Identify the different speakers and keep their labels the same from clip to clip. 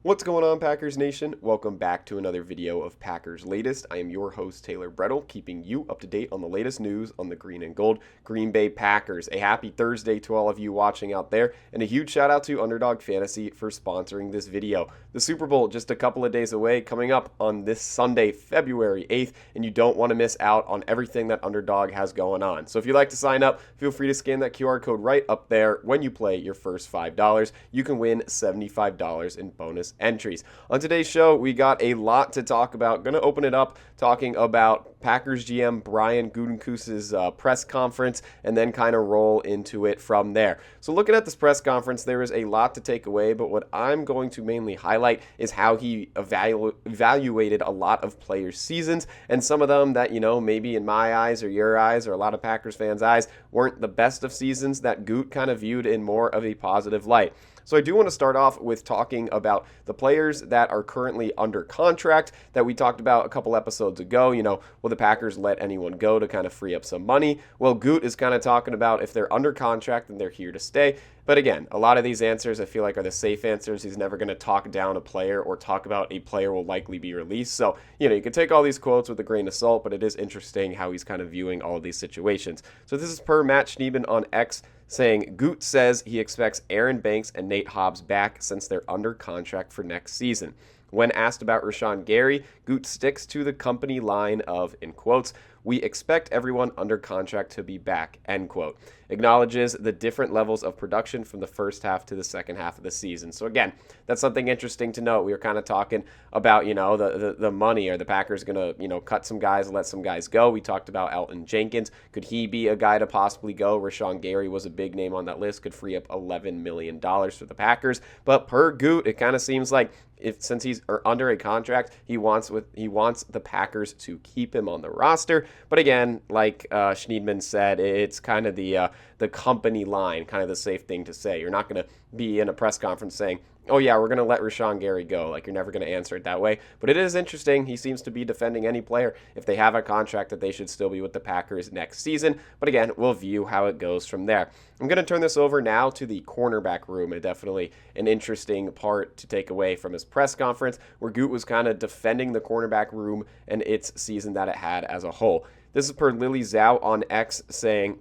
Speaker 1: What's going on, Packers Nation? Welcome back to another video of Packers Latest. I am your host, Taylor Bretl, keeping you up to date on the latest news on the green and gold Green Bay Packers. A happy Thursday to all of you watching out there, and a huge shout out to Underdog Fantasy for sponsoring this video. The Super Bowl just a couple of days away, coming up on this Sunday, February 8th, and you don't want to miss out on everything that Underdog has going on. So if you'd like to sign up, feel free to scan that QR code right up there. When you play your first $5, you can win $75 in bonus entries. On today's show, we got a lot to talk about. Going to open it up talking about Packers GM Brian Gutekunst's press conference and then kind of roll into it from there. So looking at this press conference, there is a lot to take away, but what I'm going to mainly highlight is how he evaluated a lot of players' seasons, and some of them that, maybe in my eyes or your eyes or a lot of Packers fans' eyes weren't the best of seasons that Goot kind of viewed in more of a positive light. So I do want to start off with talking about the players that are currently under contract that we talked about a couple episodes ago. Will the Packers let anyone go to kind of free up some money? Well, Goot is kind of talking about if they're under contract, then they're here to stay. But again, a lot of these answers I feel like are the safe answers. He's never going to talk down a player or talk about a player will likely be released. So, you can take all these quotes with a grain of salt, but it is interesting how he's kind of viewing all of these situations. So this is per Matt Schneeben on X, saying Goot says he expects Aaron Banks and Nate Hobbs back since they're under contract for next season. When asked about Rashawn Gary, Goot sticks to the company line of, in quotes, "We expect everyone under contract to be back," end quote. Acknowledges the different levels of production from the first half to the second half of the season. So again, that's something interesting to note. We were kind of talking about, the money. Are the Packers going to, cut some guys, let some guys go? We talked about Elton Jenkins. Could he be a guy to possibly go? Rashawn Gary was a big name on that list, could free up $11 million for the Packers. But per Goot, it kind of seems like since he's under a contract, he wants the Packers to keep him on the roster. But again, like Schneidman said, it's kind of the company line, kind of the safe thing to say. You're not going to be in a press conference saying, "Oh yeah, we're going to let Rashawn Gary go." Like, you're never going to answer it that way. But it is interesting. He seems to be defending any player, if they have a contract, that they should still be with the Packers next season. But again, we'll view how it goes from there. I'm going to turn this over now to the cornerback room, and definitely an interesting part to take away from his press conference, where Goot was kind of defending the cornerback room and its season that it had as a whole. This is per Lily Zhao on X, saying,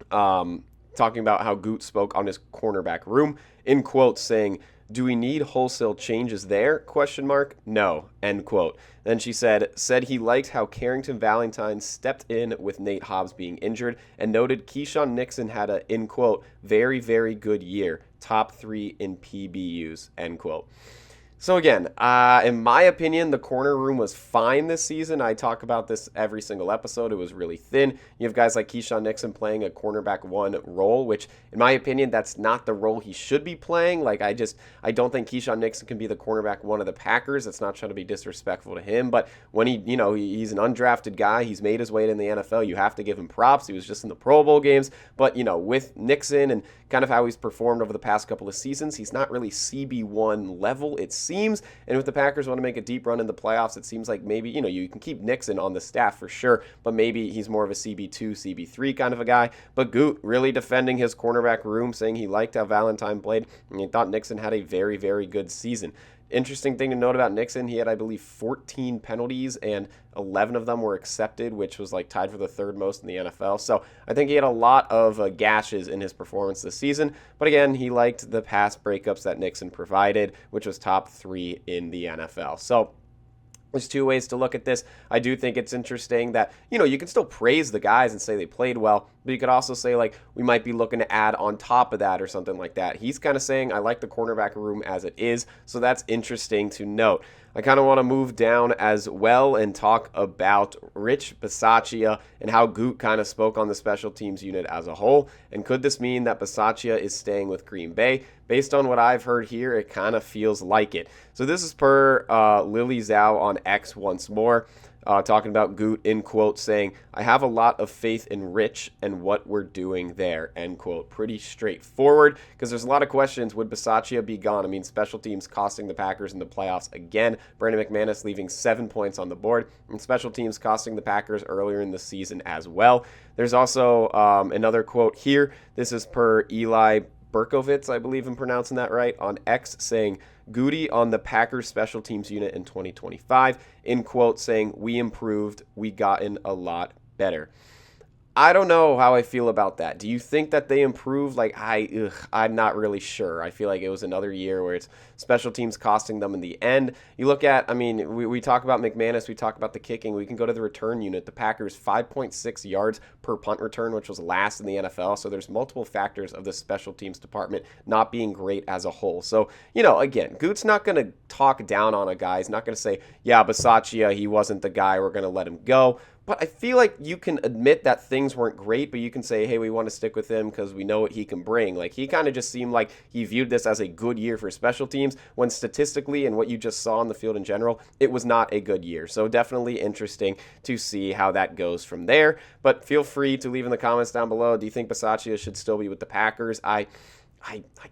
Speaker 1: talking about how Goot spoke on his cornerback room, in quotes, saying, "Do we need wholesale changes there? Question mark. No." End quote. Then she said he liked how Carrington Valentine stepped in with Nate Hobbs being injured, and noted Keyshawn Nixon had a, in quote, "very, very good year. Top 3 in PBUs." End quote. So again, in my opinion, the corner room was fine this season. I talk about this every single episode. It was really thin. You have guys like Keyshawn Nixon playing a cornerback 1 role, which in my opinion, that's not the role he should be playing. Like, I don't think Keyshawn Nixon can be the cornerback 1 of the Packers. That's not trying to be disrespectful to him, but when he's an undrafted guy, he's made his way in the NFL. You have to give him props. He was just in the Pro Bowl games, but with Nixon and kind of how he's performed over the past couple of seasons, he's not really CB1 level, it seems. And if the Packers want to make a deep run in the playoffs, it seems like maybe, you can keep Nixon on the staff for sure, but maybe he's more of a CB2, CB3 kind of a guy. But Goot really defending his cornerback room, saying he liked how Valentine played, and he thought Nixon had a very, very good season. Interesting thing to note about Nixon, he had, I believe, 14 penalties, and 11 of them were accepted, which was like tied for the third most in the NFL. So I think he had a lot of gashes in his performance this season. But again, he liked the pass breakups that Nixon provided, which was top 3 in the NFL. So there's 2 ways to look at this. I do think it's interesting that, you can still praise the guys and say they played well, but you could also say, like, we might be looking to add on top of that or something like that. He's kind of saying, I like the cornerback room as it is, so that's interesting to note. I kind of want to move down as well and talk about Rich Bisaccia and how Goot kind of spoke on the special teams unit as a whole. And could this mean that Bisaccia is staying with Green Bay? Based on what I've heard here, it kind of feels like it. So this is per Lily Zhao on X once more. talking about Goot, in quote, saying, "I have a lot of faith in Rich and what we're doing there," end quote. Pretty straightforward, because there's a lot of questions. Would Bisaccia be gone? I mean, special teams costing the Packers in the playoffs again. Brandon McManus leaving 7 points on the board, and special teams costing the Packers earlier in the season as well. There's also another quote here. This is per Eli Berkovitz, I believe I'm pronouncing that right, on X, saying, Goody on the Packers special teams unit in 2025, in quote, saying, "We improved, we gotten a lot better." I don't know how I feel about that. Do you think that they improved? I'm not really sure. I feel like it was another year where it's special teams costing them in the end. You look at, we talk about McManus, we talk about the kicking. We can go to the return unit. The Packers, 5.6 yards per punt return, which was last in the NFL. So there's multiple factors of the special teams department not being great as a whole. So, again, Goot's not going to talk down on a guy. He's not going to say, yeah, Bisaccia, he wasn't the guy, we're going to let him go. But I feel like you can admit that things weren't great, but you can say, hey, we want to stick with him because we know what he can bring. Like, he kind of just seemed like he viewed this as a good year for special teams, when statistically and what you just saw on the field in general, it was not a good year. So definitely interesting to see how that goes from there. But feel free to leave in the comments down below. Do you think Bisaccia should still be with the Packers? I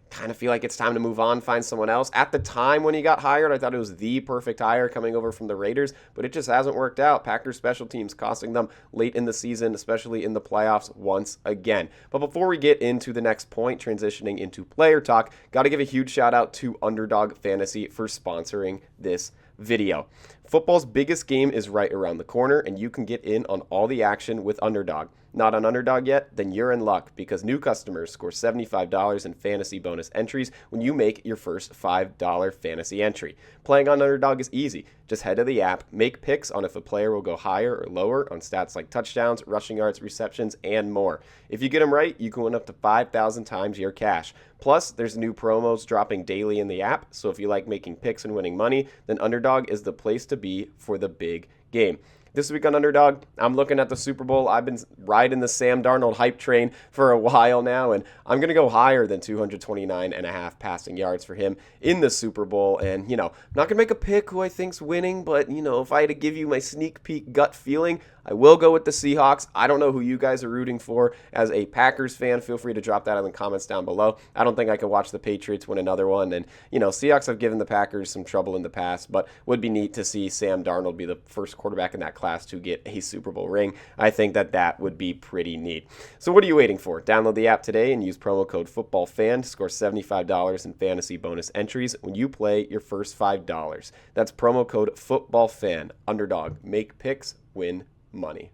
Speaker 1: kind of feel like it's time to move on, find someone else. At the time when he got hired, I thought it was the perfect hire coming over from the Raiders, but it just hasn't worked out. Packers special teams costing them late in the season, especially in the playoffs once again. But before we get into the next point, transitioning into player talk, got to give a huge shout out to Underdog Fantasy for sponsoring this video. Football's biggest game is right around the corner, and you can get in on all the action with Underdog. Not on Underdog yet? Then you're in luck, because new customers score $75 in fantasy bonus entries when you make your first $5 fantasy entry. Playing on Underdog is easy. Just head to the app, make picks on if a player will go higher or lower on stats like touchdowns, rushing yards, receptions, and more. If you get them right, you can win up to 5,000 times your cash. Plus, there's new promos dropping daily in the app, so if you like making picks and winning money, then Underdog is the place to be for the big game. This week on Underdog, I'm looking at the Super Bowl. I've been riding the Sam Darnold hype train for a while now, and I'm going to go higher than 229.5 passing yards for him in the Super Bowl. And, I'm not going to make a pick who I think's winning, but, if I had to give you my sneak peek gut feeling, I will go with the Seahawks. I don't know who you guys are rooting for as a Packers fan. Feel free to drop that in the comments down below. I don't think I could watch the Patriots win another one. And, Seahawks have given the Packers some trouble in the past, but would be neat to see Sam Darnold be the first quarterback in that class to get a Super Bowl ring. I think that would be pretty neat. So what are you waiting for? Download the app today and use promo code FOOTBALLFAN to score $75 in fantasy bonus entries when you play your first $5. That's promo code FOOTBALLFAN. Underdog. Make picks, win money.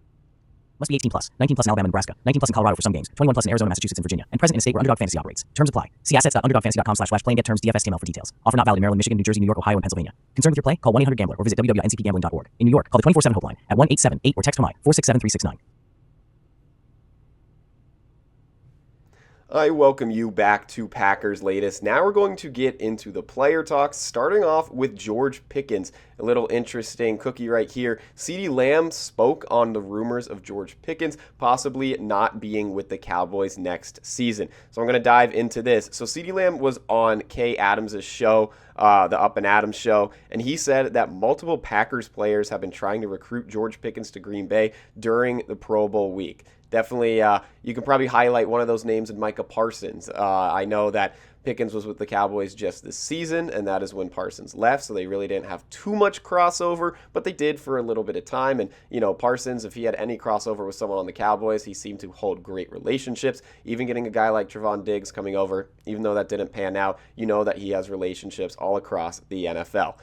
Speaker 2: Must be 18 plus. 19 plus in Alabama and Nebraska. 19 plus in Colorado for some games. 21 plus in Arizona, Massachusetts, and Virginia. And present in a state where Underdog Fantasy operates. Terms apply. See assets.underdogfantasy.com/play and get terms DFSTML for details. Offer not valid in Maryland, Michigan, New Jersey, New York, Ohio, and Pennsylvania. Concerned with your play? Call 1-800-GAMBLER or visit www.ncpgambling.org. In New York, call the 24/7 helpline at 1-878 or text HOMI 467-369.
Speaker 1: I welcome you back to Packers Latest. Now we're going to get into the player talks, starting off with George Pickens. A little interesting cookie right here. CeeDee Lamb spoke on the rumors of George Pickens possibly not being with the Cowboys next season. So I'm going to dive into this. So CeeDee Lamb was on Kay Adams' show, the Up and Adams show, and he said that multiple Packers players have been trying to recruit George Pickens to Green Bay during the Pro Bowl week. Definitely, you can probably highlight one of those names in Micah Parsons. I know that Pickens was with the Cowboys just this season, and that is when Parsons left, so they really didn't have too much crossover, but they did for a little bit of time. And, Parsons, if he had any crossover with someone on the Cowboys, he seemed to hold great relationships. Even getting a guy like Trevon Diggs coming over, even though that didn't pan out, that he has relationships all across the NFL.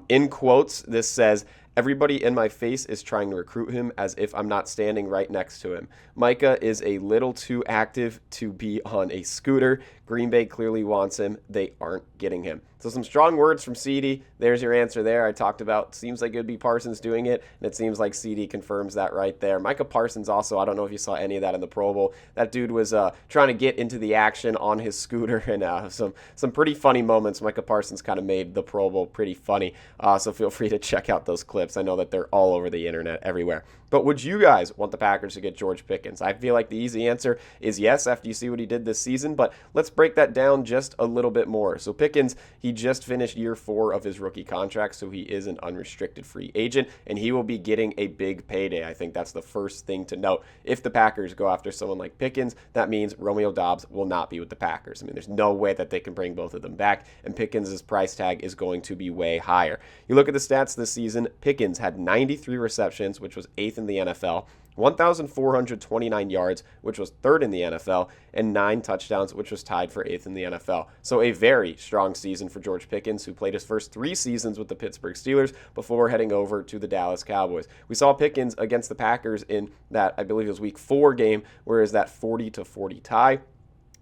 Speaker 1: In quotes, this says, "Everybody in my face is trying to recruit him as if I'm not standing right next to him. Micah is a little too active to be on a scooter. Green Bay clearly wants him. They aren't getting him." So some strong words from CeeDee. There's your answer there. I talked about, seems like it would be Parsons doing it, and it seems like CeeDee confirms that right there. Micah Parsons also, I don't know if you saw any of that in the Pro Bowl. That dude was trying to get into the action on his scooter, and some pretty funny moments. Micah Parsons kind of made the Pro Bowl pretty funny, so feel free to check out those clips. I know that they're all over the internet everywhere. But would you guys want the Packers to get George Pickens? I feel like the easy answer is yes after you see what he did this season, but let's break that down just a little bit more. So Pickens, he just finished year 4 of his rookie contract, so he is an unrestricted free agent, and he will be getting a big payday. I think that's the first thing to note. If the Packers go after someone like Pickens, that means Romeo Doubs will not be with the Packers. There's no way that they can bring both of them back, and Pickens' price tag is going to be way higher. You look at the stats this season, Pickens had 93 receptions, which was 8th in the NFL, 1,429 yards, which was third in the NFL, and 9 touchdowns, which was tied for 8th in the NFL. So a very strong season for George Pickens, who played his first 3 seasons with the Pittsburgh Steelers before heading over to the Dallas Cowboys. We saw Pickens against the Packers in that, I believe it was week 4 game, whereas that 40-40 tie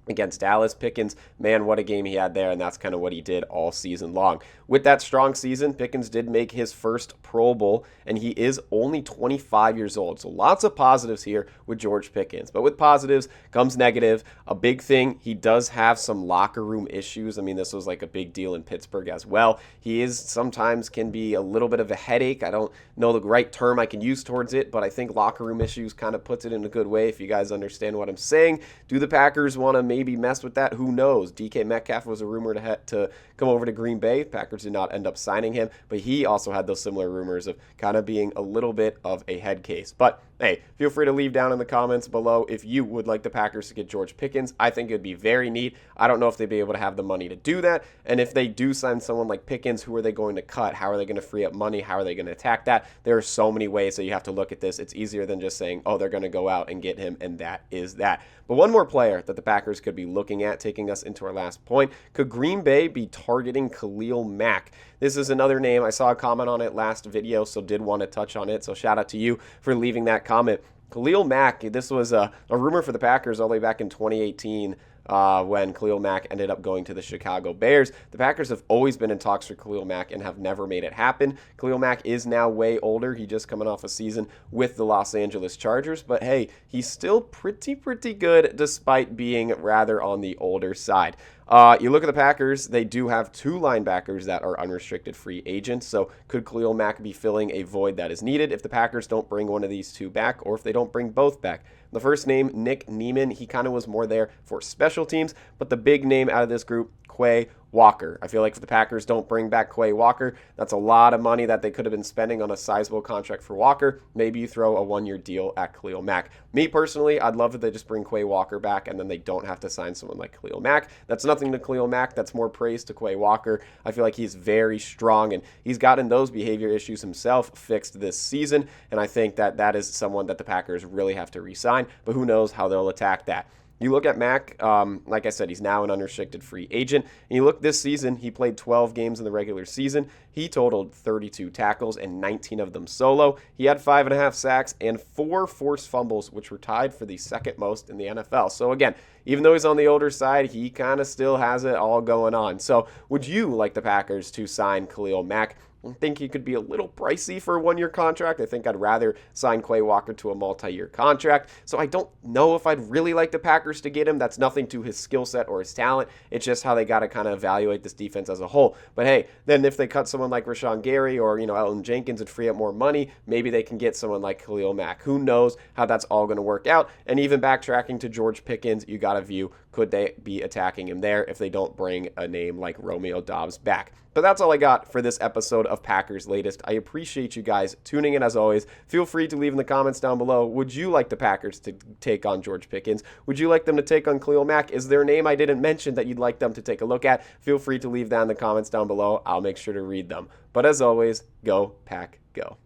Speaker 1: against Dallas. Pickens, man, what a game he had there, and that's kind of what he did all season long. With that strong season, Pickens did make his first Pro Bowl, and he is only 25 years old. So lots of positives here with George Pickens. But with positives comes negative. A big thing, he does have some locker room issues. I mean, this was like a big deal in Pittsburgh as well. He is sometimes can be a little bit of a headache. I don't know the right term I can use towards it, but I think locker room issues kind of puts it in a good way, if you guys understand what I'm saying. Do the Packers want to maybe mess with that? Who knows? DK Metcalf was a rumor to come over to Green Bay. Packers did not end up signing him, but he also had those similar rumors of kind of being a little bit of a head case. But hey, feel free to leave down in the comments below if you would like the Packers to get George Pickens. I think it would be very neat. I don't know if they'd be able to have the money to do that. And if they do sign someone like Pickens, who are they going to cut? How are they going to free up money? How are they going to attack that? There are so many ways that you have to look at this. It's easier than just saying, oh, they're going to go out and get him, and that is that. But one more player that the Packers could be looking at, taking us into our last point, could Green Bay be targeting Khalil Mack? This is another name. I saw a comment on it last video, so did want to touch on it. So shout out to you for leaving that comment. Khalil Mack, this was a rumor for the Packers all the way back in 2018 when Khalil Mack ended up going to the Chicago Bears. The Packers have always been in talks for Khalil Mack and have never made it happen. Khalil Mack is now way older. He just coming off a season with the Los Angeles Chargers. But hey, he's still pretty good despite being rather on the older side. You look at the Packers, they do have 2 linebackers that are unrestricted free agents. So could Khalil Mack be filling a void that is needed if the Packers don't bring one of these 2 back, or if they don't bring both back? The first name, Nick Niemann, he kind of was more there for special teams, but the big name out of this group, Quay Walker. I feel like if the Packers don't bring back Quay Walker, that's a lot of money that they could have been spending on a sizable contract for Walker. Maybe you throw a 1-year deal at Khalil Mack. Me personally, I'd love if they just bring Quay Walker back and then they don't have to sign someone like Khalil Mack. That's nothing to Khalil Mack. That's more praise to Quay Walker. I feel like he's very strong, and he's gotten those behavior issues himself fixed this season, and I think that that is someone that the Packers really have to re-sign, but who knows how they'll attack that. You look at Mack, like I said, he's now an unrestricted free agent. And you look this season, he played 12 games in the regular season. He totaled 32 tackles and 19 of them solo. He had 5.5 sacks and 4 forced fumbles, which were tied for the second most in the NFL. So again, even though he's on the older side, he kind of still has it all going on. So would you like the Packers to sign Khalil Mack? I think he could be a little pricey for a 1-year contract. I think I'd rather sign Quay Walker to a multi-year contract. So I don't know if I'd really like the Packers to get him. That's nothing to his skill set or his talent. It's just how they got to kind of evaluate this defense as a whole. But hey, then if they cut someone like Rashawn Gary or, Elton Jenkins and free up more money, maybe they can get someone like Khalil Mack. Who knows how that's all going to work out? And even backtracking to George Pickens, you got to view, could they be attacking him there if they don't bring a name like Romeo Doubs back? But that's all I got for this episode of Packers Latest. I appreciate you guys tuning in as always. Feel free to leave in the comments down below. Would you like the Packers to take on George Pickens? Would you like them to take on Khalil Mack? Is there a name I didn't mention that you'd like them to take a look at? Feel free to leave that in the comments down below. I'll make sure to read them. But as always, go Pack, go.